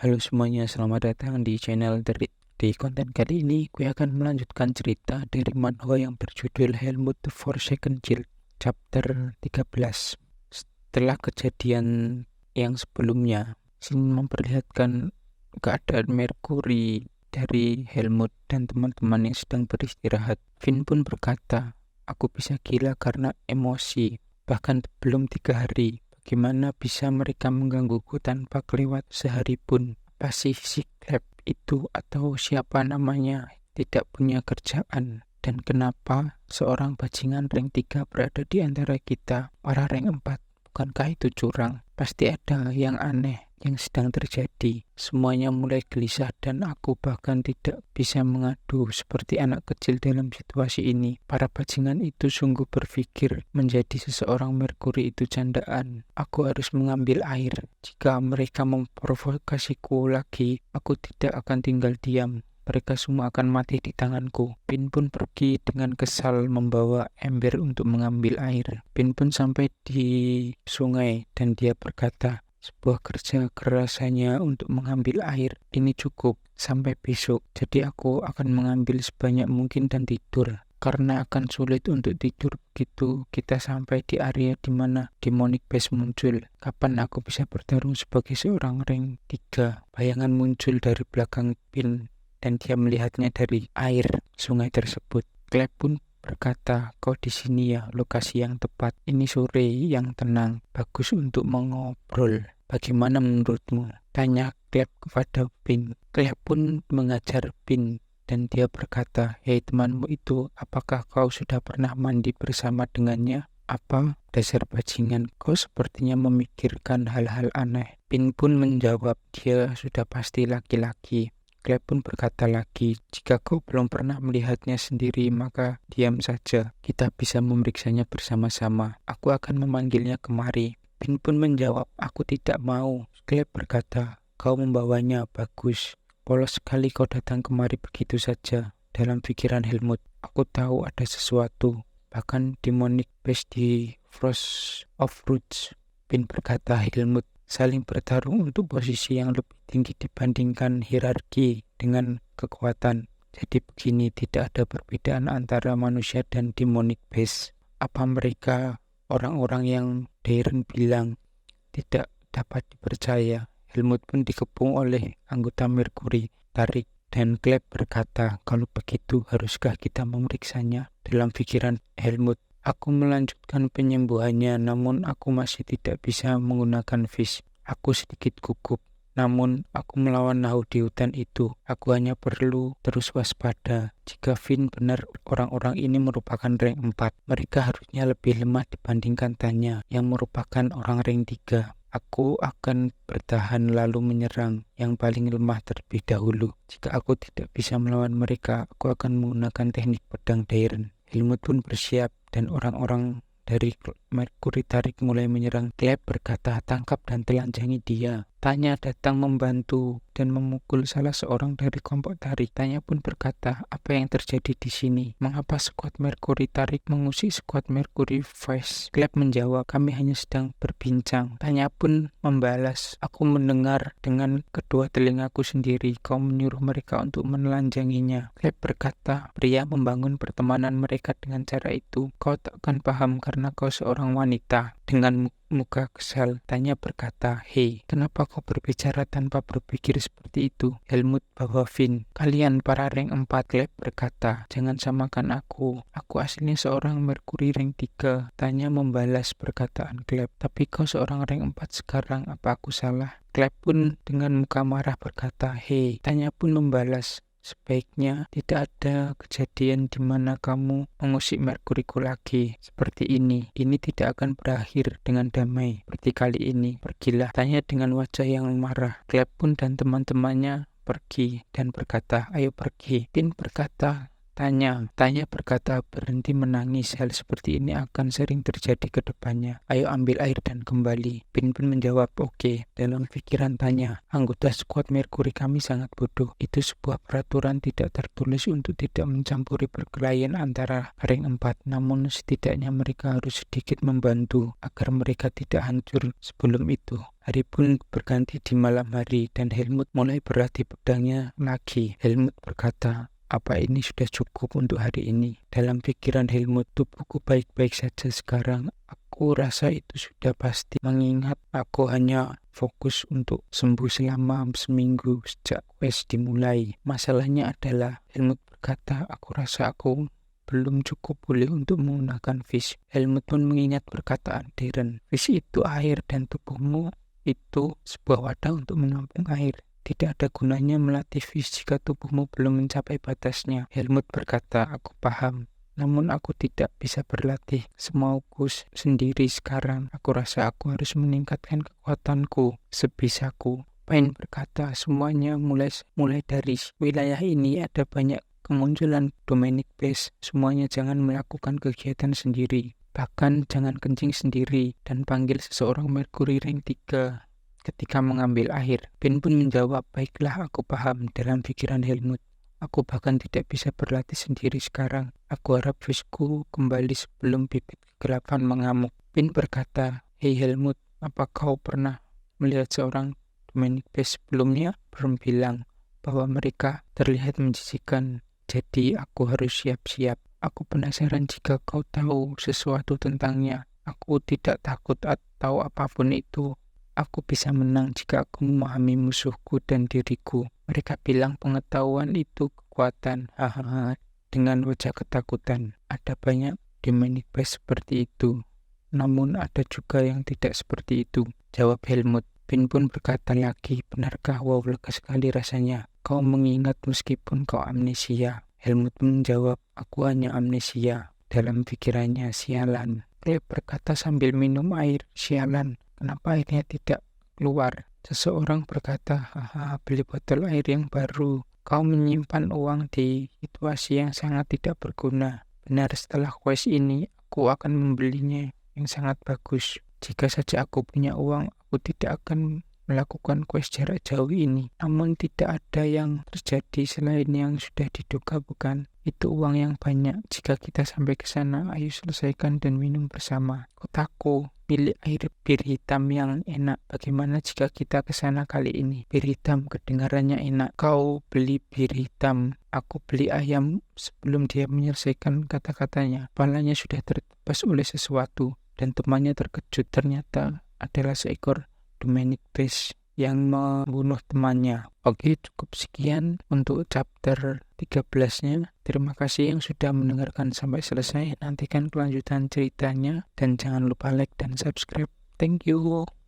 Halo semuanya, selamat datang di channel Derit. Di konten kali ini, gue akan melanjutkan cerita dari manhwa yang berjudul Helmut the Forsaken Child, chapter 13. Setelah kejadian yang sebelumnya, scene memperlihatkan keadaan Mercury dari Helmut dan teman-teman yang sedang beristirahat. Finn pun berkata, "Aku bisa gila karena emosi, bahkan belum 3 hari. Bagaimana bisa mereka menggangguku tanpa kelewat sehari pun? Pasti si Kleb itu atau siapa namanya tidak punya kerjaan. Dan kenapa seorang bajingan rank 3 berada di antara kita, para rank 4? Bukankah itu curang? Pasti ada yang aneh yang sedang terjadi." Semuanya mulai gelisah dan aku bahkan tidak bisa mengadu seperti anak kecil dalam situasi ini. Para bajingan itu sungguh berpikir menjadi seseorang Mercury itu candaan. Aku harus mengambil air. Jika mereka memprovokasiku lagi, aku tidak akan tinggal diam. Mereka semua akan mati di tanganku. Pin pun pergi dengan kesal membawa ember untuk mengambil air. Pin pun sampai di sungai dan dia berkata, "Sebuah kerja keras hanya untuk mengambil air. Ini cukup sampai besok. Jadi aku akan mengambil sebanyak mungkin dan tidur. Karena akan sulit untuk tidur begitu kita sampai di area di mana demonic base muncul. Kapan aku bisa bertarung sebagai seorang rank 3? Bayangan muncul dari belakang Pin dan dia melihatnya dari air sungai tersebut. Kleb pun berkata, "Kau di sini ya, lokasi yang tepat. Ini sore yang tenang, bagus untuk mengobrol. Bagaimana menurutmu?" Tanya Kleb kepada Pin. Kleb pun mengajar Pin dan dia berkata, "Hei temanmu itu, apakah kau sudah pernah mandi bersama dengannya?" "Apa? Dasar bajingan, kau sepertinya memikirkan hal-hal aneh." Pin pun menjawab, "Dia sudah pasti laki-laki." Kleb pun berkata lagi, "Jika kau belum pernah melihatnya sendiri, maka diam saja. Kita bisa memeriksanya bersama-sama. Aku akan memanggilnya kemari." Pin pun menjawab, "Aku tidak mau." Kleb berkata, "Kau membawanya, bagus. Polos sekali kau datang kemari begitu saja." Dalam pikiran Helmut, "Aku tahu ada sesuatu, bahkan demonic base di Frost of Roots." Pin berkata, "Helmut, saling bertarung untuk posisi yang lebih tinggi dibandingkan hierarki dengan kekuatan. Jadi begini, tidak ada perbedaan antara manusia dan demonic base. Apa mereka orang-orang yang Darren bilang tidak dapat dipercaya?" Helmut pun dikepung oleh anggota Mercury tarik dan Kleb berkata, "Kalau begitu haruskah kita memeriksanya?" Dalam pikiran Helmut, "Aku melanjutkan penyembuhannya, namun aku masih tidak bisa menggunakan fish. Aku sedikit gugup. Namun aku melawan Nahu di hutan itu. Aku hanya perlu terus waspada. Jika Finn benar orang-orang ini merupakan rank 4, mereka harusnya lebih lemah dibandingkan Tanya yang merupakan orang rank 3. Aku akan bertahan lalu menyerang yang paling lemah terlebih dahulu. Jika aku tidak bisa melawan mereka, aku akan menggunakan teknik pedang Darren." Helmut pun bersiap dan orang-orang dari Mercury tarik mulai menyerang. Kleb berkata, "Tangkap dan telanjangi dia." Tanya datang membantu dan memukul salah seorang dari kelompok tarik. Tanya pun berkata, "Apa yang terjadi di sini? Mengapa skuad Mercury tarik mengusik skuad Mercury Vice?" Kleb menjawab, "Kami hanya sedang berbincang." Tanya pun membalas, "Aku mendengar dengan kedua telingaku sendiri. Kau menyuruh mereka untuk menelanjanginya." Kleb berkata, "Pria membangun pertemanan mereka dengan cara itu. Kau takkan paham karena kau seorang wanita." Dengan muka kesal, Tanya berkata, "Hei, kenapa kau berbicara tanpa berpikir seperti itu?" Helmut bawa Finn. "Kalian para rank 4, Kleb berkata, "Jangan samakan aku. Aku aslinya seorang Mercury rank 3. Tanya membalas perkataan Kleb, "Tapi kau seorang rank 4 sekarang, apa aku salah?" Kleb pun dengan muka marah berkata, "Hei." Tanya pun membalas, "Sebaiknya tidak ada kejadian di mana kamu mengusik Mercuryku lagi seperti ini. Ini tidak akan berakhir dengan damai seperti kali ini. Pergilah." Tanya dengan wajah yang marah. Kleb pun dan teman-temannya pergi dan berkata, "Ayo pergi." Pin berkata, Tanya berkata, berhenti menangis. Hal seperti ini akan sering terjadi ke depannya. Ayo ambil air dan kembali. Pin pun menjawab, oke. Dalam pikiran Tanya, anggota skuad Mercury kami sangat bodoh. Itu sebuah peraturan tidak tertulis untuk tidak mencampuri perkelahian antara ring 4. Namun setidaknya mereka harus sedikit membantu agar mereka tidak hancur sebelum itu. Hari pun berganti di malam hari dan Helmut mulai berlatih pedangnya lagi. Helmut berkata, apa ini sudah cukup untuk hari ini? Dalam pikiran Helmut, tubuhku baik-baik saja sekarang. Aku rasa itu sudah pasti, mengingat aku hanya fokus untuk sembuh selama seminggu sejak quest dimulai. Masalahnya adalah, Helmut berkata, aku rasa aku belum cukup pulih untuk menggunakan fish. Helmut pun mengingat perkataan Darren. Fish itu air dan tubuhmu itu sebuah wadah untuk menampung air. Tidak ada gunanya melatih fish jika tubuhmu belum mencapai batasnya. Helmut berkata, aku paham. Namun aku tidak bisa berlatih semauku sendiri sekarang. Aku rasa aku harus meningkatkan kekuatanku sebisaku. Payne berkata, semuanya mulai dari wilayah ini ada banyak kemunculan Dominic Base. Semuanya jangan melakukan kegiatan sendiri. Bahkan jangan kencing sendiri dan panggil seseorang Mercury Rank 3 ketika mengambil air. Pin pun menjawab, baiklah aku paham. Dalam pikiran Helmut, aku bahkan tidak bisa berlatih sendiri sekarang. Aku harap fishku kembali sebelum bibit kegelapan mengamuk. Pin berkata, hei Helmut, apa kau pernah melihat seorang Dominic Base sebelumnya? Brum bilang bahwa mereka terlihat menjijikan. Jadi aku harus siap-siap. Aku penasaran jika kau tahu sesuatu tentangnya. Aku tidak takut atau apapun itu. Aku bisa menang jika aku memahami musuhku dan diriku. Mereka bilang pengetahuan itu kekuatan. Hahaha. Dengan wajah ketakutan. Ada banyak Dominic Base seperti itu. Namun ada juga yang tidak seperti itu. Jawab Helmut. Pin pun berkata lagi, benarkah? Wow, lega sekali rasanya. Kau mengingat meskipun kau amnesia. Helmut menjawab, aku hanya amnesia. Dalam pikirannya, sialan. Clay berkata sambil minum air, sialan. Kenapa airnya tidak keluar? Seseorang berkata, haha, beli botol air yang baru. Kau menyimpan uang di situasi yang sangat tidak berguna. Benar, setelah quest ini, aku akan membelinya yang sangat bagus. Jika saja aku punya uang, aku tidak akan melakukan quest jarak jauh ini. Namun tidak ada yang terjadi selain yang sudah diduga, bukan? Itu uang yang banyak. Jika kita sampai ke sana, ayo selesaikan dan minum bersama. Kotaku milik air bir hitam yang enak. Bagaimana jika kita ke sana kali ini? Bir hitam kedengarannya enak. Kau beli bir hitam. Aku beli ayam. Sebelum dia menyelesaikan kata-katanya, kepalanya sudah tertebas oleh sesuatu dan temannya terkejut. Ternyata adalah seekor Dominic Base yang membunuh temannya. Oke, cukup sekian untuk chapter 13-nya. Terima kasih yang sudah mendengarkan sampai selesai. Nantikan kelanjutan ceritanya dan jangan lupa like dan subscribe. Thank you.